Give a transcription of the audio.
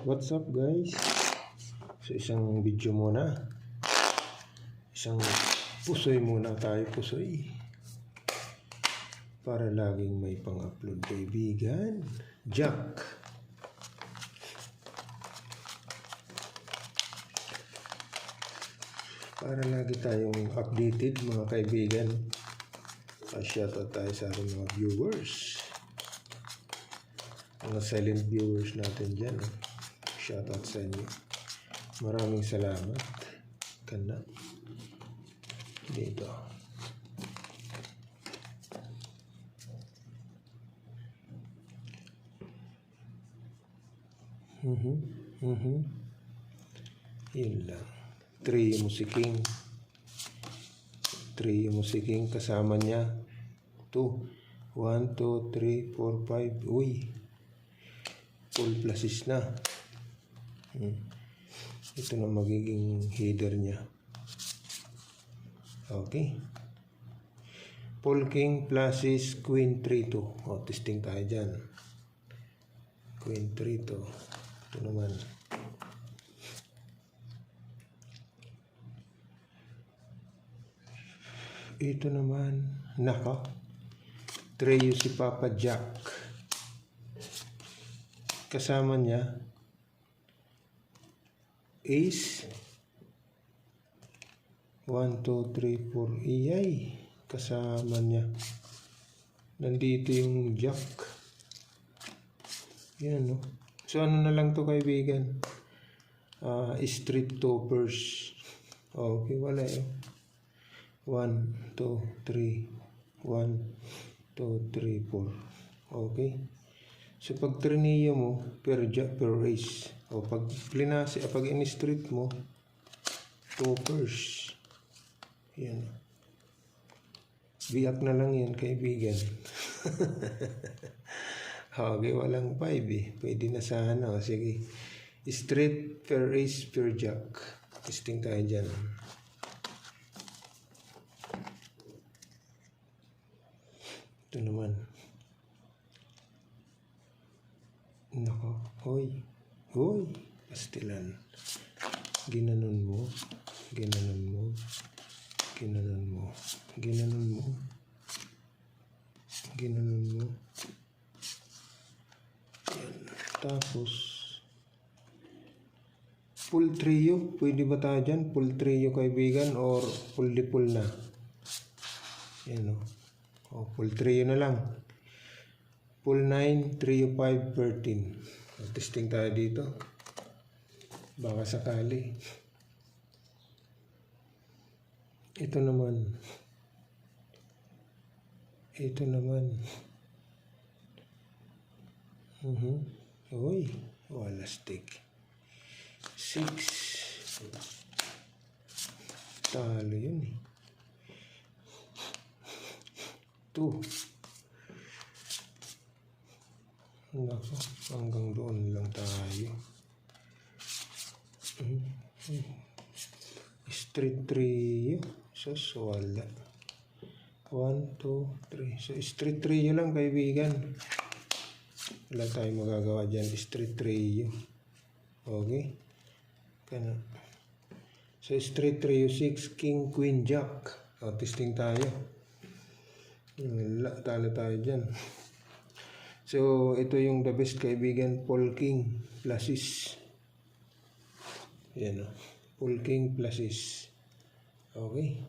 What's up guys? So isang video muna. Isang pusoy muna tayo, pusoy. Para laging may pang-upload kaibigan. Jack. Para lagi tayong updated mga kaibigan. Shoutout tayo sa ating mga viewers. Mga silent viewers natin dyan. Shoutout sa inyo. Maraming salamat. Kana. Dito. Yun lang. Trio Musiking. Trio Musiking kasama niya. 1, 2, 3, 4, 5. Uy. Full pluses na. Ito na magiging header niya. Okay. Paul King pluses Queen 3-2. O, testing tayo dyan. Queen 3-2. Ito naman. Ito naman. Naka. Trio si Papa Jack. Kasama niya Ace 1, 2, 3, 4. Iyay. Kasama niya. Nandito yung Jack. Yan, no? So ano na lang to kaibigan? Street toppers. Okay, wala eh. 1, 2, 3. 1, 2, 3, 4. Okay. So pag trineo mo, per race. O pag plinasi, pag in-street mo, toppers. Yan. Biyak na lang yan, kaibigan. Okay, walang 5 eh. Pwede na sa ano. Sige. Street, per race, per jack. Testing tayo dyan. Ito naman. Nako, hoy, hoy, pastilan. Ginanon mo, ginanon mo, ginanon mo, ginanon mo, ginanon mo. Yan. Tapos, full trio, pwede ba tayo dyan? Full trio kaibigan or full dipol na? Yan o. O, full trio na lang. Full 9, trio 5, 13. Testing tayo dito. Baka sakali. Ito naman. Ito naman. Uy, wala stick. 6. Talo yun eh. 2. Nako, hanggang doon lang tayo. Street trio. So, wala. 1, 2, 3. So, street trio lang, kaibigan. Wala tayong magagawa dyan. Street trio. Okay? Kana. So, street trio 6, King, Queen, Jack. O, testing tayo. Wala, talo tayo dyan. So, ito yung the best kaibigan, Paul King pluses. Yan o. Paul King pluses. Okay.